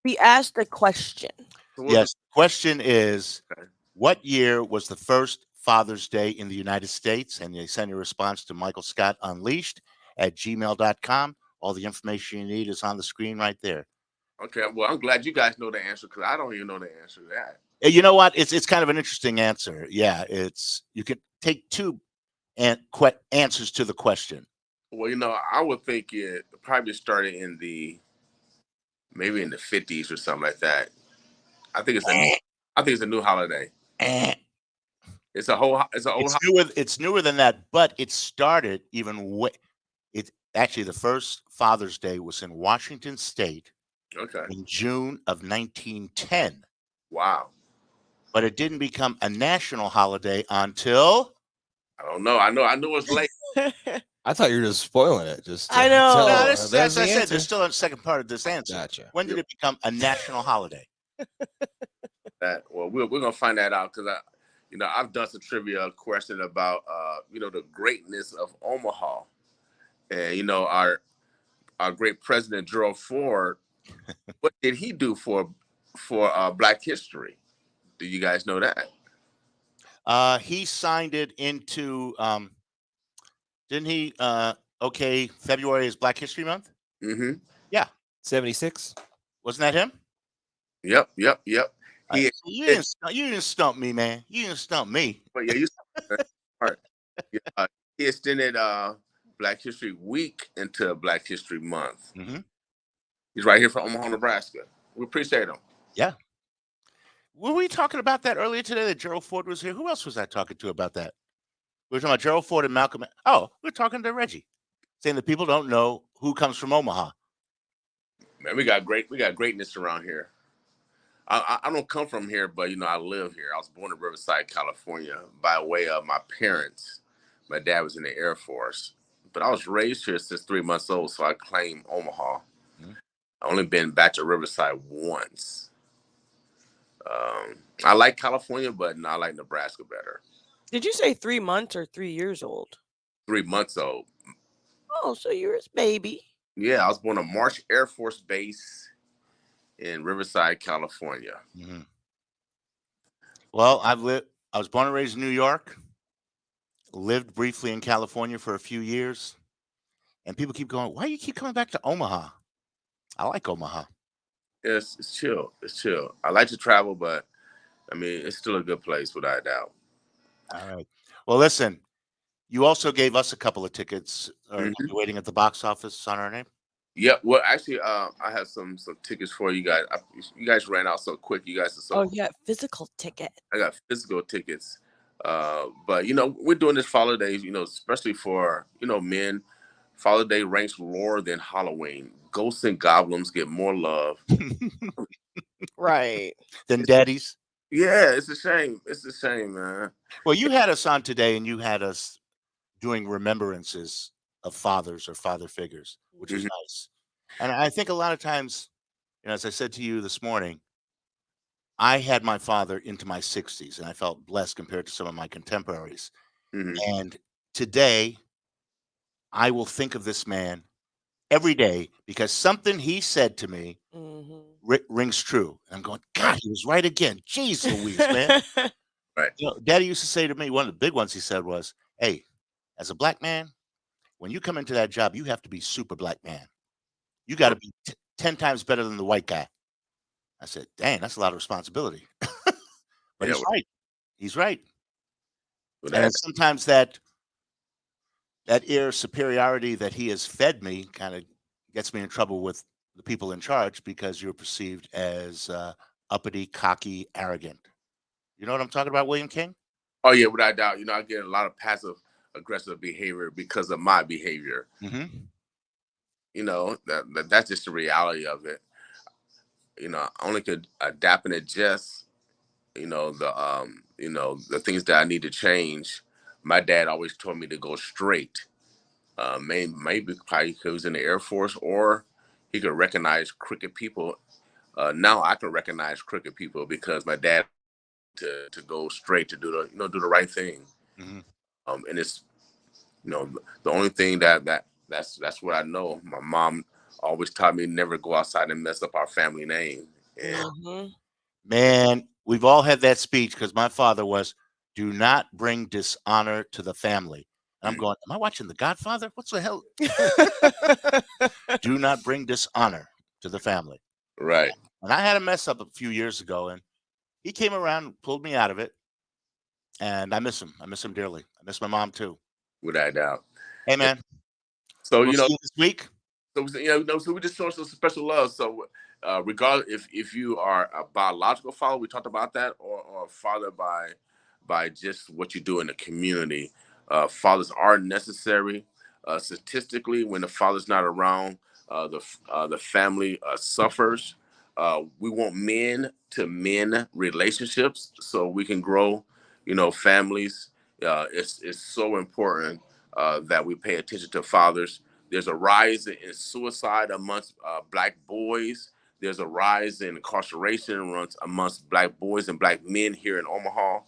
He asked a question. so what was Yes. The question is, Okay. what year was the first Father's Day in the United States? And they send your response to Michael Scott Unleashed at gmail.com. All the information you need is on the screen right there. Okay, well, I'm glad you guys know the answer because I don't even know the answer to that. You know what? It's kind of an interesting answer. Yeah, you could take two answers to the question. Well, I would think it probably started maybe in the 50s or something like that. I think it's a new holiday. Eh. It's a old It's newer than that, but it started it's actually the first Father's Day was in Washington State Okay. in June of 1910. Wow. But it didn't become a national holiday until I don't know. I know it's late. I thought you were just spoiling it. Just I know. tell- No, as there's I the said, answer. there's still a second part of this answer. Gotcha. When did it become a national holiday? Well, we're gonna find that out because I've done some trivia question about the greatness of Omaha, and our great president Gerald Ford. What did he do for Black history? Do you guys know that? He signed it into didn't he okay, February is Black History Month? Mm-hmm. Yeah. 76. Wasn't that him? Yep. He You didn't stump me, man. You didn't stump me. But yeah, you smart. Yeah, he extended Black History Week into Black History Month. Mm-hmm. He's right here from Omaha, Nebraska. We appreciate him. Yeah. Were we talking about that earlier today that Gerald Ford was here? Who else was I talking to about that? We were talking about Gerald Ford and Malcolm. Oh, we're talking to Reggie, saying that people don't know who comes from Omaha. Man, we got greatness around here. I don't come from here, but I live here. I was born in Riverside, California, by way of my parents. My dad was in the Air Force, but I was raised here since 3 months old, so I claim Omaha. Mm-hmm. I only been back to Riverside once. I like California, but I like Nebraska better. Did you say 3 months or 3 years old? 3 months old. Oh, so you're his baby. Yeah, I was born on Marsh Air Force Base in Riverside, California. Mm-hmm. Well, I was born and raised in New York. Lived briefly in California for a few years, and people keep going, "Why do you keep coming back to Omaha?" I like Omaha. It's chill. It's chill. I like to travel, but it's still a good place without a doubt. All right. Well, listen, you also gave us a couple of tickets. Are you waiting at the box office on our name? Yeah. Well, actually, I have some tickets for you guys. You guys ran out so quick. You guys are so. Oh, yeah, physical ticket. I got physical tickets. But we're doing this Father's Day, especially for men. Father's Day ranks lower than Halloween. Ghosts and goblins get more love. Right. Than daddies. Yeah, it's a shame. It's a shame, man. Well, you had us on today, and you had us doing remembrances of fathers or father figures, which was nice. And I think a lot of times, as I said to you this morning, I had my father into my 60s, and I felt blessed compared to some of my contemporaries. And today, I will think of this man every day because something he said to me rings true. And I'm going, God, he was right again. Jeez Louise, man. Right. Daddy used to say to me, one of the big ones he said was, hey, as a black man, when you come into that job, you have to be super black man. You got to be 10 times better than the white guy. I said, dang, that's a lot of responsibility. But he's right. He's right. And sometimes that air superiority that he has fed me kind of gets me in trouble with the people in charge because you're perceived as uppity, cocky, arrogant. You know what I'm talking about, William King? Oh, yeah, without doubt. I get a lot of passive aggressive behavior because of my behavior. That's just the reality of it. I only could adapt and adjust, the things that I need to change. My dad always told me to go straight. Maybe probably because he was in the Air Force, or he could recognize crooked people. Now I can recognize crooked people because my dad to go straight to do the do the right thing. Mhm. And it's the only thing that's what I know. My mom always taught me never go outside and mess up our family name. And Mhm. Man, we've all had that speech because my father was, "Do not bring dishonor to the family." And I'm Mm. going, "Am I watching The Godfather? What's the hell?" Do not bring dishonor to the family. right, And I had a mess up a few years ago, and he came around and pulled me out of it. And I miss him. I miss him dearly. I miss my mom too. without a doubt. Hey, And man, so we'll see you this week. So we just show some special love. So regardless if you are a biological father, we talked about that, or a father by just what you do in the community. Fathers are necessary. Statistically, when the father's not around, the family suffers. We want men to men relationships so we can grow, families. It's so important that we pay attention to fathers. There's a rise in suicide amongst black boys. There's a rise in incarceration amongst black boys and black men here in Omaha,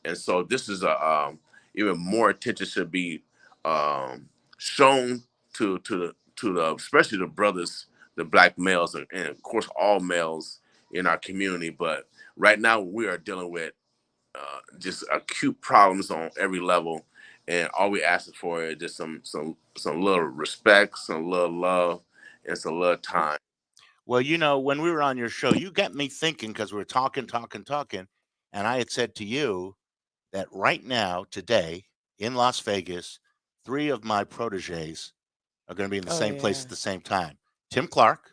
and so this is a even more attention should be shown to the especially the brothers, the black males, and of course all males in our community. But right now we are dealing with just acute problems on every level, and all we asking for is just some little respect, some little love, and some little time. Well, when we were on your show, you got me thinking because we were talking, talking, talking. And I had said to you that right now, today, in Las Vegas, 3 of my proteges are going to be in the Oh, same place yeah. at the same time. Tim Clark,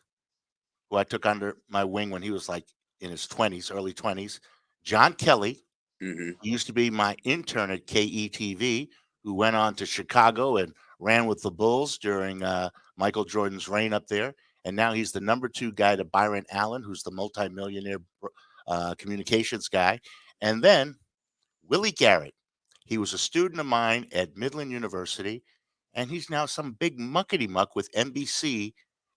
who I took under my wing when he was like in his 20s, early 20s. John Kelly, Hmm. who used to be my intern at KETV, who went on to Chicago and ran with the Bulls during Michael Jordan's reign up there. And now he's the number 2 guy to Byron Allen, who's the multimillionaire communications guy. And then Willie Garrett. He was a student of mine at Midland University, and he's now some big muckety muck with NBC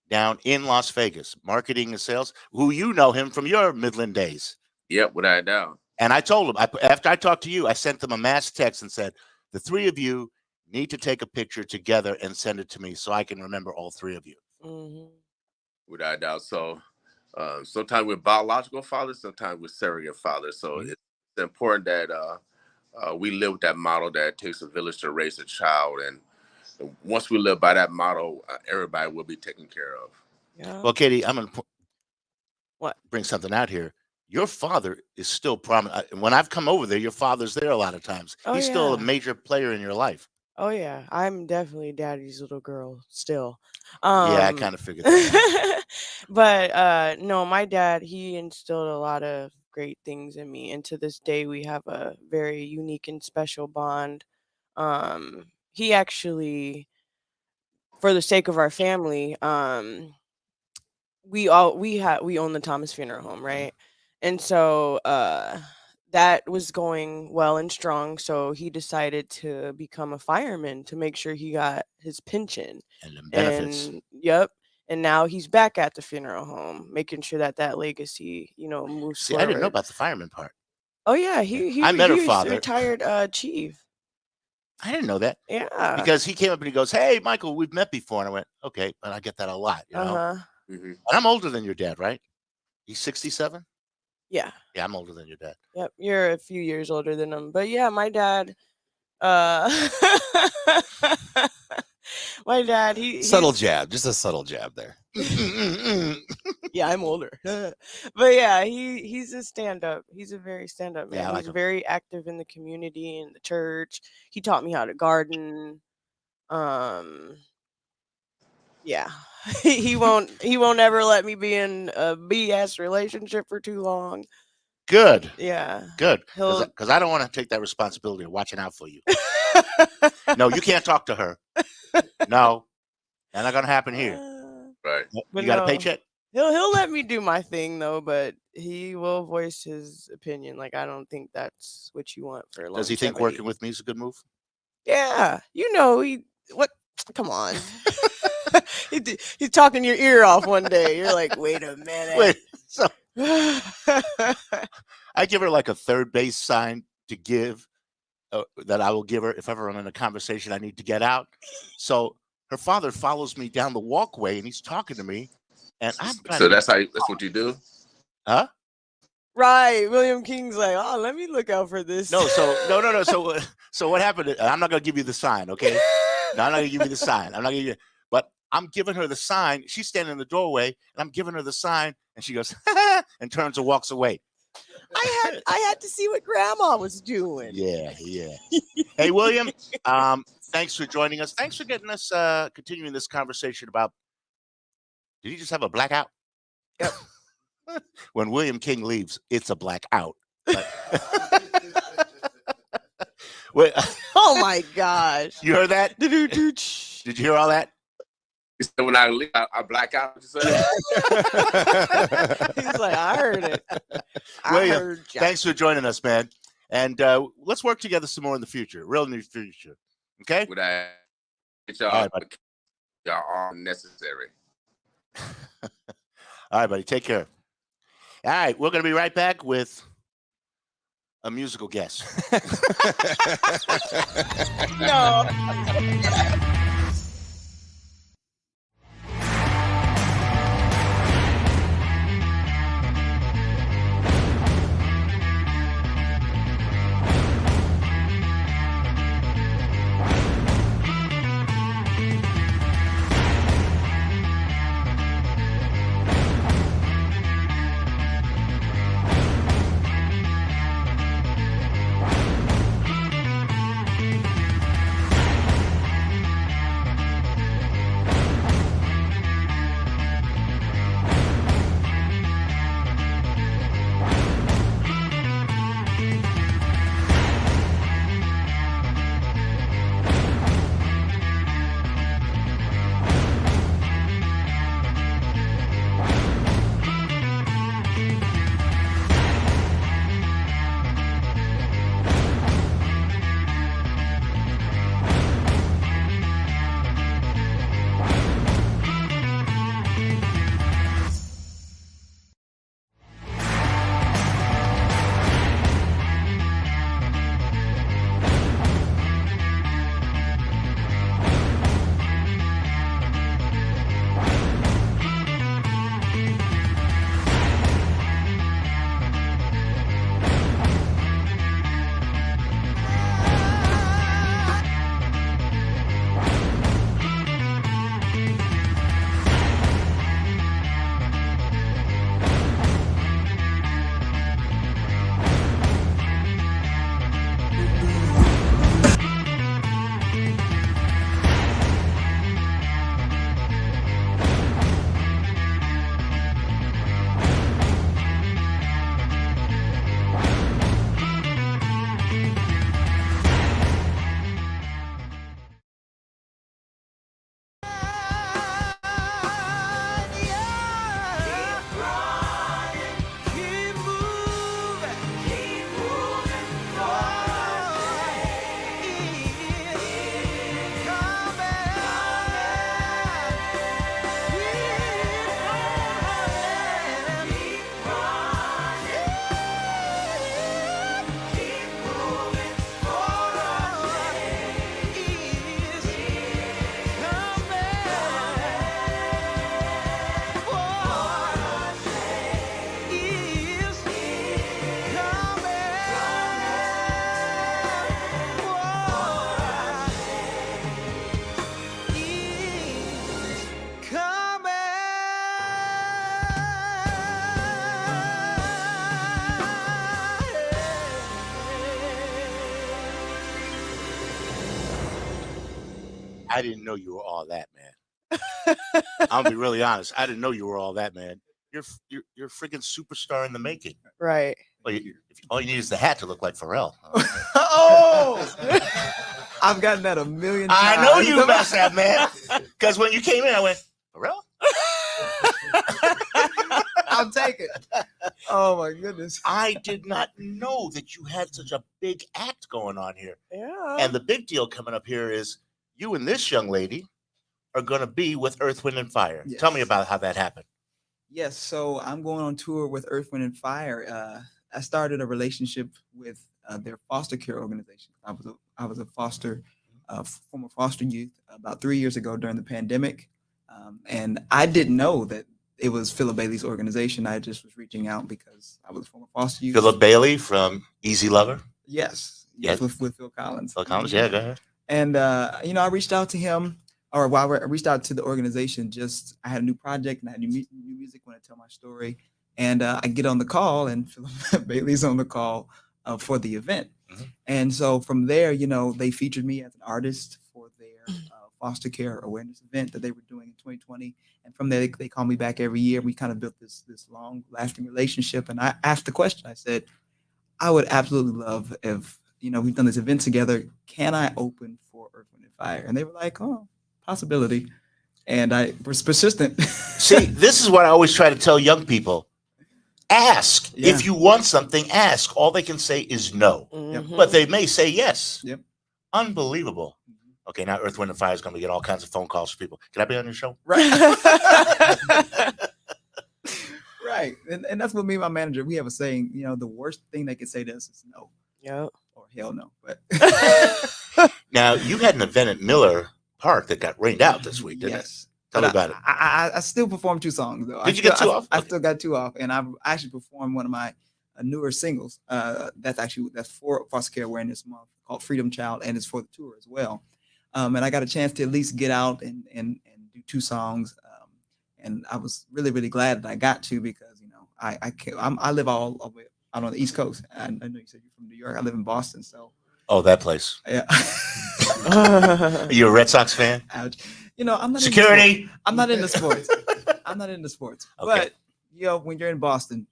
down in Las Vegas, marketing and sales, who you know him from your Midland days. Yep, without a doubt. And I told him, after I talked to you, I sent them a mass text and said, the 3 of you need to take a picture together and send it to me so I can remember all 3 of you. Mhm. Without a doubt. So sometimes we're biological fathers, sometimes we're surrogate fathers. So Mhm. it's important that we live with that model that it takes a village to raise a child, and once we live by that model, everybody will be taken care of. Yeah. Well, Katie, I'm going to What? bring something out here. Your father is still prominent. When I've come over there, your father's there a lot of times. Oh, He's still a yeah. major player in your life. Oh, yeah. I'm definitely daddy's little girl still. Yeah, I kind of figured that. But no, my dad, he instilled a lot of great things in me, and to this day we have a very unique and special bond. He actually, for the sake of our family, we own the Thomas Funeral Home, right? And so that was going well and strong, so he decided to become a fireman to make sure he got his pension. And then benefits. And yep, and now he's back at the funeral home making sure that legacy, moves See, I didn't know forward. about the fireman part. Oh yeah, Yeah. he I he met her he was father. retired chief. I didn't know that Yeah. because he came up and he goes, "Hey, Michael, we've met before." And I went, "Okay," but I get that a lot, Uh-huh. Hmm. And I'm older than your dad, right? He's 67. Yeah. Yeah, I'm older than your dad. Yep, you're a few years older than him. But yeah, my dad uh my dad, Subtle he's jab, just a subtle jab there. yeah, I'm older. But yeah, he's a stand-up. He's a very stand-up Yeah, man. I like He's him. very active in the community and the church. He taught me how to garden. Um yeah. he won't ever let me be in a BS relationship for too long. Good, Yeah. good, He'll because I don't want to take that responsibility of watching out for you. No, you can't talk to her. No, that's not gonna happen here. Right. But You got a no. paycheck? He'll let me do my thing though, but he will voice his opinion. Like, I don't think that's what you want for Does he think longevity. working with me is a good move? Yeah, he what Come on. He's talking your ear off one day. You're like, wait a minute. Wait, so I give her like a third base sign to give that I will give her if ever I'm in a conversation I need to get out. So her father follows me down the walkway and he's talking to me, and I'm trying So to that's what you do? huh? Right. William King's like, oh, let me look out for this. No, no. So what happened? I'm not gonna give you the sign, okay? No, I'm not gonna give you the sign. I'm not gonna give you, but I'm giving her the sign. She's standing in the doorway, and I'm giving her the sign, and she goes and turns and walks away. I had to see what Grandma was doing. Yeah. Hey, William, thanks for joining us. Thanks for getting us continuing this conversation about. Did he just have a blackout? Yep. When William King leaves, it's a blackout. Wait, Oh my gosh. you heard that? He's Did you hear all that? You said when I leave, I black out. What you said? like, I heard it. William, heard ya. thanks for joining us, man. And let's work together some more in the future, real in the future. Okay? Would I get y'all? All right, buddy. Y'all are necessary. All right, buddy. Take care. All right, we're going to be right back with a musical guest. No. I didn't know you were all that, man. I'm gonna be really honest. I didn't know you were all that, man. You're a freaking superstar in the making. Right. Well, all you need is the hat to look like Pharrell. Oh, I've gotten that a million times. I know you messed up, man. Because when you came in, I went, Pharrell? I'll take it. Oh my goodness. I did not know that you had such a big act going on here. Yeah. And the big deal coming up here is you and this young lady are going to be with Earth, Wind, and Fire. Tell me Yes. about how that happened. Yes, so I'm going on tour with Earth, Wind, and Fire. I started a relationship with their foster care organization. I was a former foster youth about 3 years ago during the pandemic, and I didn't know that it was Philip Bailey's organization. I just was reaching out because I was a former foster youth. Philip Bailey from Easy Lover. Yes, Yes. with Phil Collins. Phil Collins, yeah, go ahead. And I reached out to him, or while I reached out to the organization. Just I had a new project and I had new music when I tell my story, and I get on the call, and Philip Bailey's on the call for the event. Mm-hmm. And so from there, they featured me as an artist for their foster care awareness event that they were doing in 2020. And from there, they call me back every year. We kind of built this long lasting relationship. And I asked the question. I said, I would absolutely love if we've done this event together. Can I open for Earth, Wind, and Fire? And they were like, oh, possibility. And I was persistent. See, this is what I always try to tell young people. Ask. Yeah. If you want something, ask. All they can say is no. Mhm. But they may say yes. Yep. Unbelievable. Okay, now Earth, Wind, and Fire is going to get all kinds of phone calls from people. Can I be on your show? Right. Right. And that's what me and my manager, we have a saying, the worst thing they can say to us is no. Yep. Or hell no. But Now, you had an event at Miller Park that got rained out this week, didn't it? yes. Tell me about it. I still performed 2 songs though. Did you get 2 off? I still got 2 off, and I've actually performed one of my newer singles. That's for Foster Care Awareness Month, called Freedom Child, and it's for the tour as well. And I got a chance to at least get out and do 2 songs, and I was really really glad that I got to, because I live all the way out on the East Coast. I know you said you're from New York. I live in Boston, so Oh, that place. yeah. Are you a Red Sox fan? Ouch. I'm not Security. I'm not into sports. I'm not into sports. Okay. But when you're in Boston,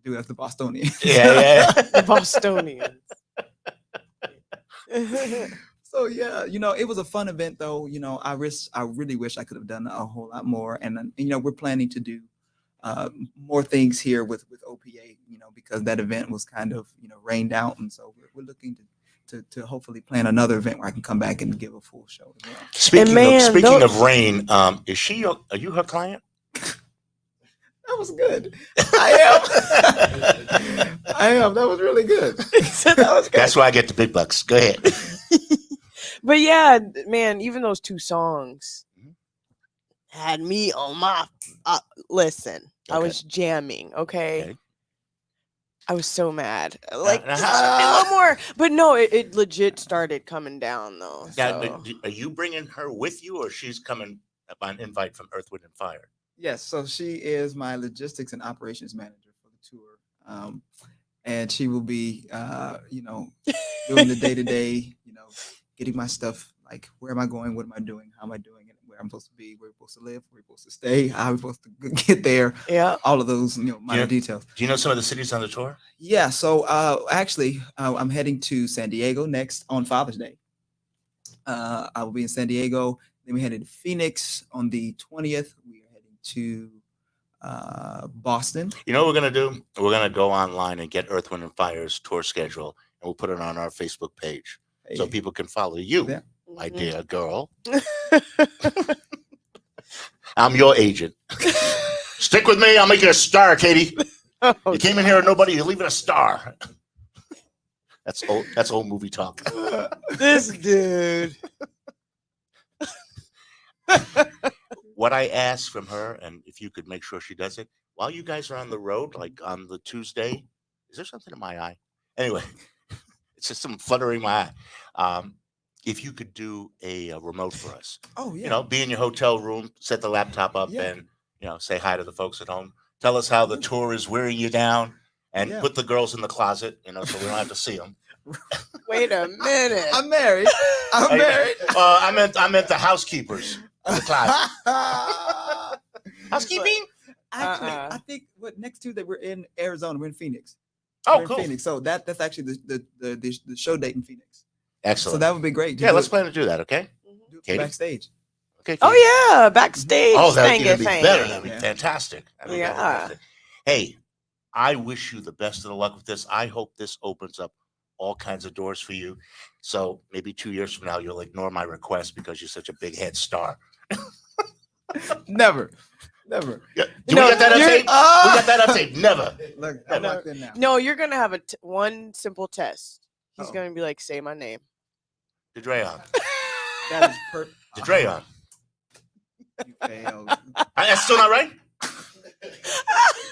do it as the Bostonian. Yeah. The Bostonians. So yeah, it was a fun event though. I really wish I could have done a whole lot more. And then, we're planning to do more things here with OPA, because that event was kind of, rained out. And so we're looking to hopefully plan another event where I can come back and give a full show as well. Speaking of rain, are you her client? That was good. I am. That was really good. That was good. That's why I get the big bucks. Go ahead. But yeah, man, even those 2 songs had me on my listen. I Okay. was jamming. Okay. Okay. I was so mad. Like, now just a little more. But no, it legit started coming down though. Now, So. are you bringing her with you, or she's coming by an invite from Earth, Wind, and Fire? Yes, so she is my logistics and operations manager for the tour, and she will be, doing the day-to-day, getting my stuff, like where am I going, what am I doing, how am I doing it, where I'm supposed to be, where we're supposed to live, where we're supposed to stay, how we're supposed to get there, Yeah. all of those, minor details. Do you know some of the cities on the tour? Yeah, so actually, I'm heading to San Diego next on Father's Day. I will be in San Diego. Then we headed to Phoenix on the 20th. We are heading to Boston. You know what we're going to do? We're going to go online and get Earth, Wind, and Fire's tour schedule, and we'll put it on our Facebook page so Hey, people can follow you, Yeah. my Mhm. dear girl. I'm your agent. Stick with me. I'll make you a star, Katie. Oh, You came in here with nobody. You're leaving a star. That's old. That's old movie talk. this dude. What I asked from her, and if you could make sure she does it, while you guys are on the road, like on the Tuesday, is there something in my eye? Anyway, it's just some fluttering my eye. If you could do a remote for us, Oh yeah. be in your hotel room, set the laptop up, Yeah. and say hi to the folks at home. Tell us how the tour is wearing you down, and Yeah. put the girls in the closet, so we don't have to see them. Wait a minute. I'm married. I'm married. I meant the housekeepers in the closet. Housekeeping? Actually, I think next Tuesday we're in Arizona. We're in Phoenix. Oh, We're in cool. Phoenix. So that's actually the show date in Phoenix. Excellent. So that would be great. to Yeah, do let's it- plan to do that, okay? do it Katie? backstage. Okay. Oh Katie. yeah, backstage. Oh, that thing would be thing. better. That'd be Yeah. fantastic. That'd be Yeah. fantastic. Hey, I wish you the best of the luck with this. I hope this opens up all kinds of doors for you. So maybe 2 years from now, you'll ignore my request because you're such a big head star. Never. Yeah. No, We got that you're- update? We got that update. Never. Look, I'm No. locked in now. No, you're gonna have one simple test. He's Uh-oh. gonna be like, "Say my name." To Dreion. That is perfect. To Dreion. You failed. That's still not right?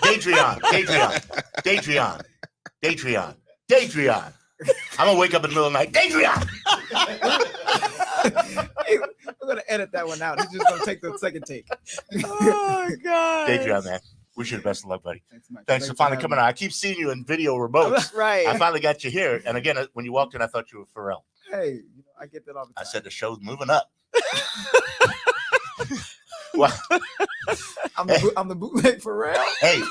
Dreion. I'm gonna wake up in the middle of the night. Dreion. Hey, we're gonna edit that one out. He's just gonna take the second take. Oh God. Dreion, man. Wish you the best of luck, buddy. Thanks so much. Thanks for finally coming on. I keep seeing you in video remotes. Right. I finally got you here. And again, when you walked in, I thought you were Pharrell. Hey, I get that all the time. I said the show's moving up. Well, I'm the bootleg Pharrell. hey,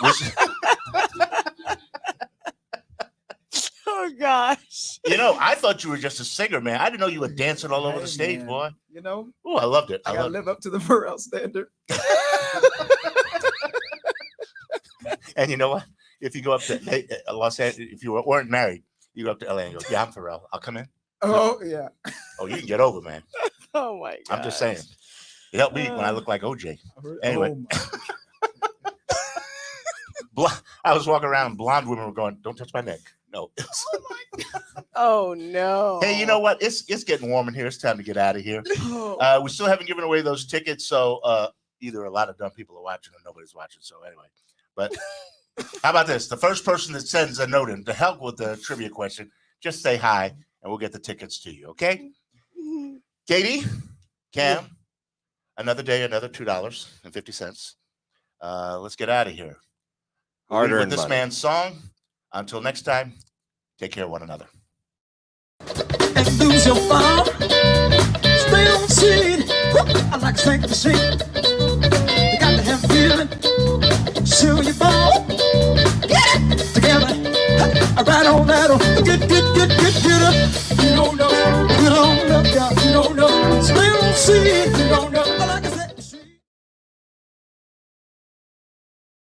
Oh gosh. I thought you were just a singer, man. I didn't know you were dancing all over Hey, the stage, man. boy. You know, Oh, I loved it. I I gotta loved live up to the Pharrell standard. it. And you know what? If you go up to Los Angeles, if you weren't married, you go up to LA and go, yeah, I'm Pharrell. I'll come in. Oh yeah. Oh, you can get over, man. Oh my God. I'm just saying. It helped me when I look like OJ. Anyway. I was walking around and blonde women were going, don't touch my neck. No. Oh no. Hey, you know what? It's getting warm in here. It's time to get out of here. Oh. We still haven't given away those tickets, so either a lot of dumb people are watching or nobody's watching. So anyway, but how about this? The first person that sends a note in to help with the trivia question, just say hi, and we'll get the tickets to you. Okay? Katie, Cam, another day, another $2.50. Let's get out of here. With Hard-earned this money. man's song. Until next time, take care of one another. And lose your farm. Stay on seed. I like to the seed. You got to have feeling. Show your ball. Get it together. Right on that. Get up. You don't know. Get on up, y'all. You don't know. Stay on seed.